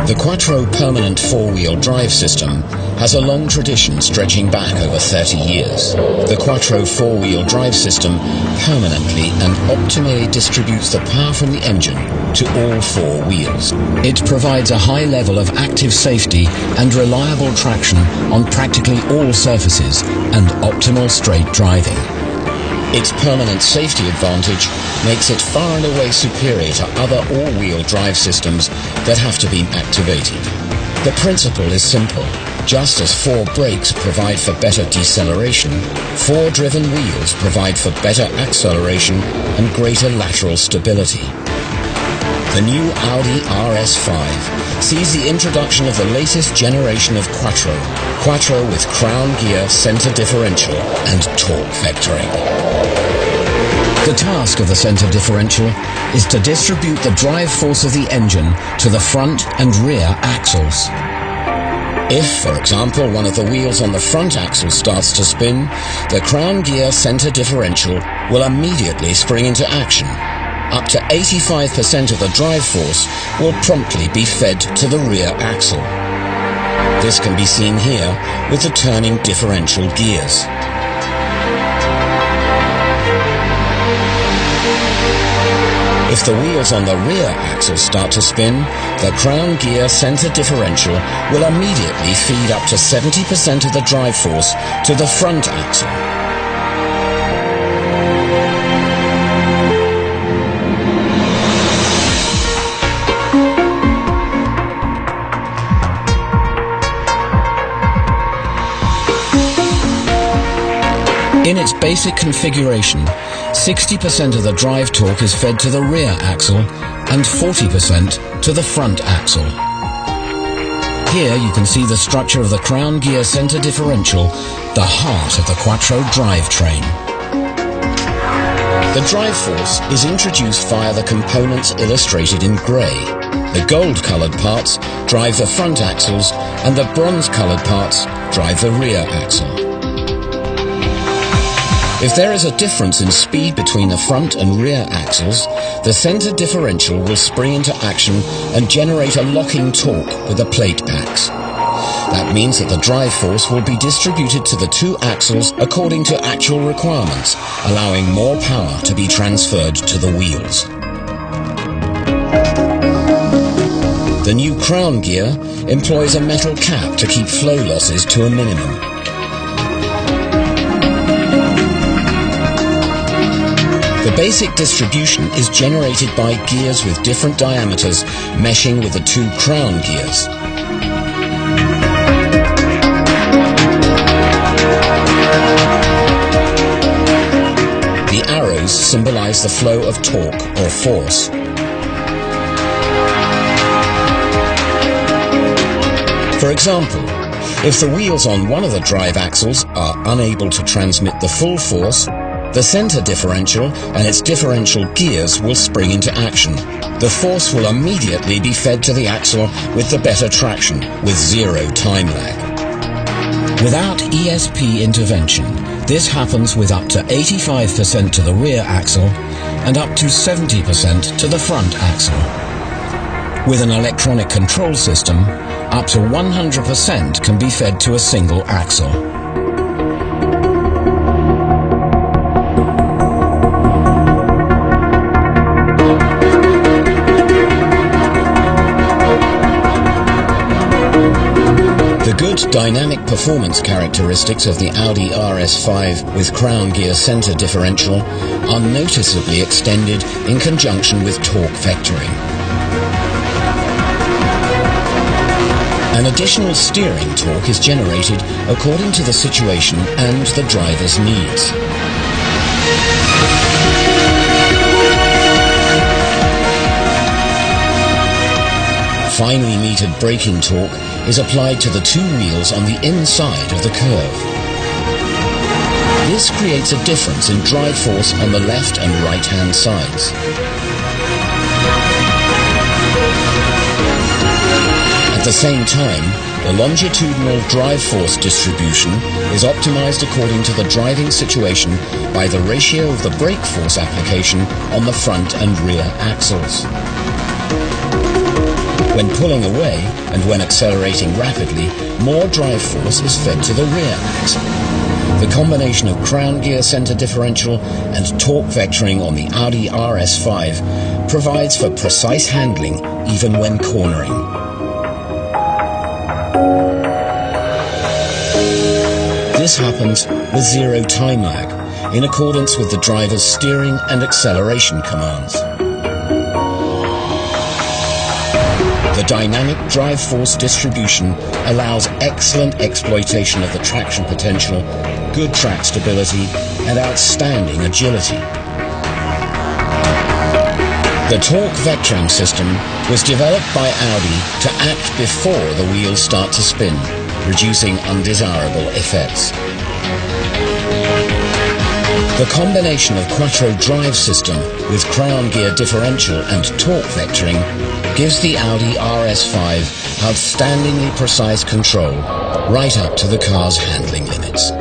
The Quattro permanent four-wheel drive system has a long tradition stretching back over 30 years. The Quattro four-wheel drive system permanently and optimally distributes the power from the engine to all four wheels. It provides a high level of active safety and reliable traction on practically all surfaces and optimal straight driving. Its permanent safety advantage makes it far and away superior to other all-wheel drive systems that have to be activated. The principle is simple. Just as four brakes provide for better deceleration, four driven wheels provide for better acceleration and greater lateral stability. The new Audi RS5 sees the introduction of the latest generation of Quattro with crown gear, center differential and torque vectoring. The task of the center differential is to distribute the drive force of the engine to the front and rear axles. If, for example, one of the wheels on the front axle starts to spin, the crown gear center differential will immediately spring into action. Up to 85% of the drive force will promptly be fed to the rear axle. This can be seen here with the turning differential gears. If the wheels on the rear axle start to spin, the crown gear center differential will immediately feed up to 70% of the drive force to the front axle. In its basic configuration, 60% of the drive torque is fed to the rear axle and 40% to the front axle. Here you can see the structure of the crown gear center differential, the heart of the Quattro drivetrain. The drive force is introduced via the components illustrated in grey. The gold-coloured parts drive the front axles and the bronze-coloured parts drive the rear axle. If there is a difference in speed between the front and rear axles, the center differential will spring into action and generate a locking torque with the plate packs. That means that the drive force will be distributed to the two axles according to actual requirements, allowing more power to be transferred to the wheels. The new crown gear employs a metal cap to keep flow losses to a minimum. The basic distribution is generated by gears with different diameters meshing with the two crown gears. The arrows symbolize the flow of torque or force. For example, if the wheels on one of the drive axles are unable to transmit the full force, the center differential and its differential gears will spring into action. The force will immediately be fed to the axle with the better traction, with zero time lag. Without ESP intervention, this happens with up to 85% to the rear axle and up to 70% to the front axle. With an electronic control system, up to 100% can be fed to a single axle. Good dynamic performance characteristics of the Audi RS5 with crown gear center differential are noticeably extended in conjunction with torque vectoring. An additional steering torque is generated according to the situation and the driver's needs. Finely metered braking torque is applied to the two wheels on the inside of the curve. This creates a difference in drive force on the left and right-hand sides. At the same time, the longitudinal drive force distribution is optimized according to the driving situation by the ratio of the brake force application on the front and rear axles. When pulling away and when accelerating rapidly, more drive force is fed to the rear axle. The combination of crown gear center differential and torque vectoring on the Audi RS5 provides for precise handling even when cornering. This happens with zero time lag, in accordance with the driver's steering and acceleration commands. The dynamic drive force distribution allows excellent exploitation of the traction potential, good track stability, and outstanding agility. The torque vectoring system was developed by Audi to act before the wheels start to spin, reducing undesirable effects. The combination of Quattro drive system with crown gear differential and torque vectoring gives the Audi RS5 outstandingly precise control right up to the car's handling limits.